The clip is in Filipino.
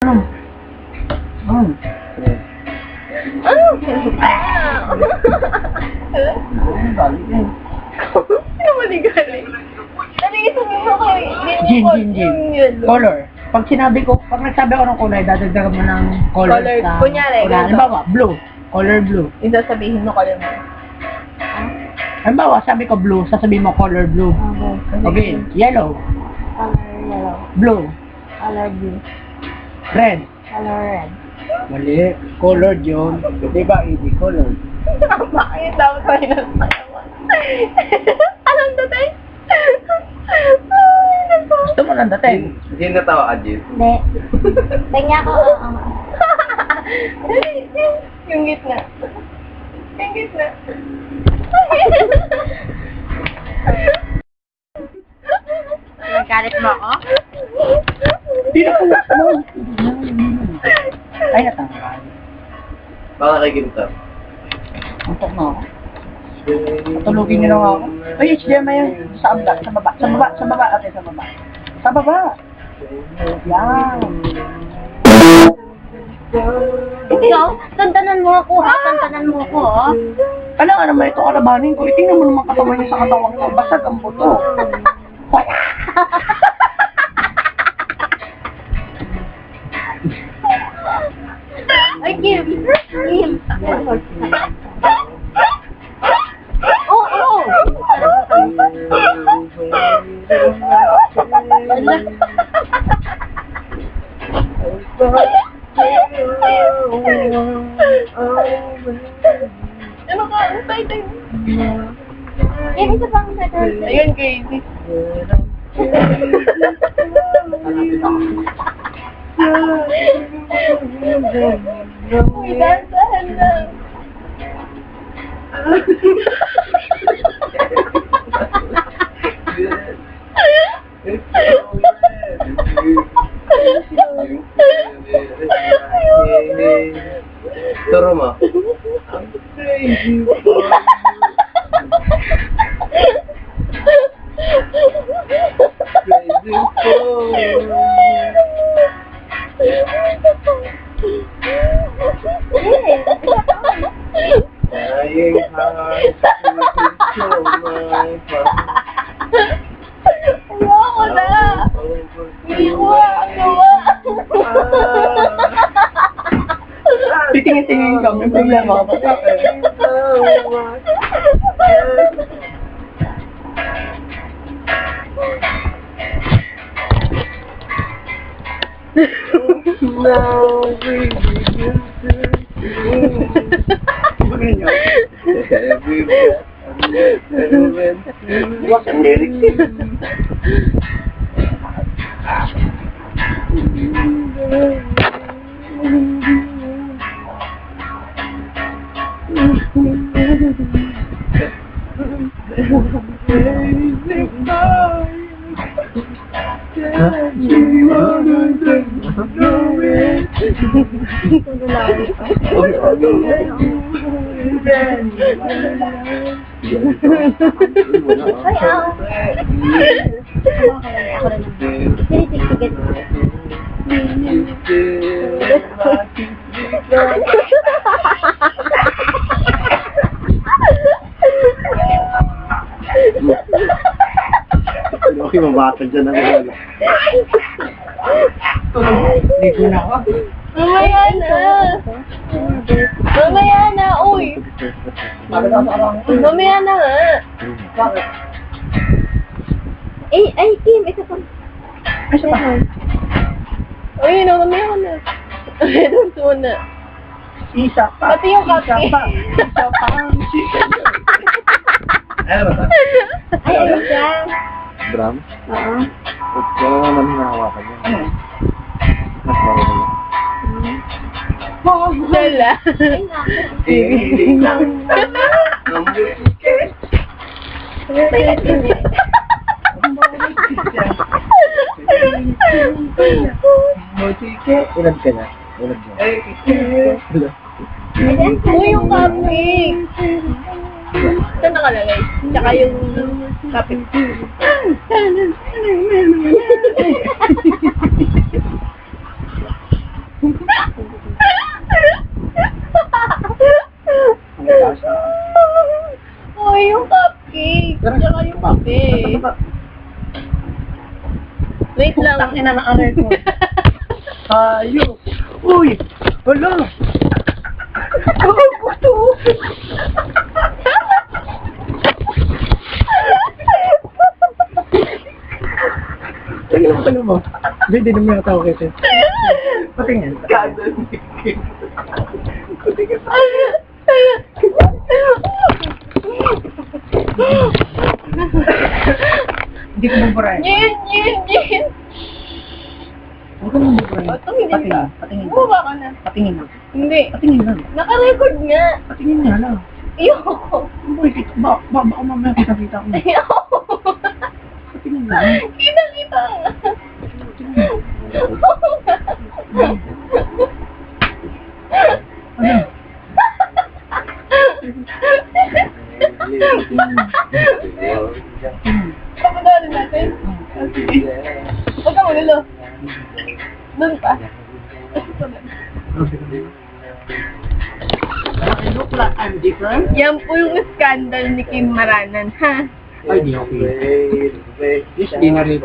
Ano? Ano? Ano ba di galing? Naliisip mo kay Gin. Color. Pag nagsabi ako ng kulay, dadagdagan mo ng color Color. sa... Kunyari, ganito. Halimbawa, blue. Color blue. Yung sasabihin mo color mo. Halimbawa, sabi ko blue, sasabihin mo color blue. Okay, yellow. Color yellow. Blue. Color blue. Red. Color red. Mali. Colored yun. Di ba, hindi colored. Bakit dapat tayo ng sayawan? Anong datay? Gusto mo ng dating? Hindi natawa ka, Jin. Hindi. Tingnan ko. Yung gitna. Yung gitna. Nagkalit mo ako? Hindi na po. Ay, natanggal. Baka kay Ginto. Antok na ako. Patulogin niyo lang ako. Ay, HDMI yan. Sa baba. Ate, sa baba. Sa baba. Yan. Ikaw, tantanan mo ako ha? Tantanan mo ako ha? Kala nga naman ito kalabanin ko. Itingnan mo naman katawan niya sa katawan ko. Basag ang buto. Ay, Kim. Kim. Oo. Ano ka? Ang excited. Yan, isa pang excited. Ayun, crazy. Uy, dansahan lang. Turo mo. Dying heart, so my Ayoko na. Hindi ko gawa. Titingin-tingin ka. May problema ka pa. Now we begin to every breath and when What's ang lyrics? Okay, mabasa dyan ang wala. Ligo na ako. Mamaya na. Mamaya na, uy. Mamaya na nga. Bakit? Ay, Kim, isa pa. Ay, siya pa. Ay, no, mamaya ka na. Ay, doon muna. Isa pa. Pati yung kape. Isa pa. Isa pa. Ano ba? Ay, ano siya? Drum? Oo. Kaya naman hinahawakan niya. Ano? Mas marunong. Lala. Ding lang. May atindi. Ilan ka na? Ilan ka na? Uy, yung kape. Saan nakalagay? Tsaka yung kape. Ang taas na. Oh, yung cupcake. Tsaka yung kape. Wait lang. Ang ina ng aray ko. Ayo. Uy! Wala! Oh, puto! Ano mo? Hindi naman yung tao kasi. Patingin. Hindi ko maburahin. Jin! Huwag ka maburahin. Oh, tumigil ka. Patingin. Patingin. Bumaba ka na. Patingin lang. Hindi. Patingin lang. Naka-record nga. Patingin nga lang. Ayoko. Uy, baka mamaya kita ko. Ayoko. Patingin lang. Kita nga. Ano? Papadalin natin. Huwag ka magulo. Doon pa. I look like I'm different? Yan po yung scandal ni Kim Maranan, ha? Ay, di okay. Yes, di na rin.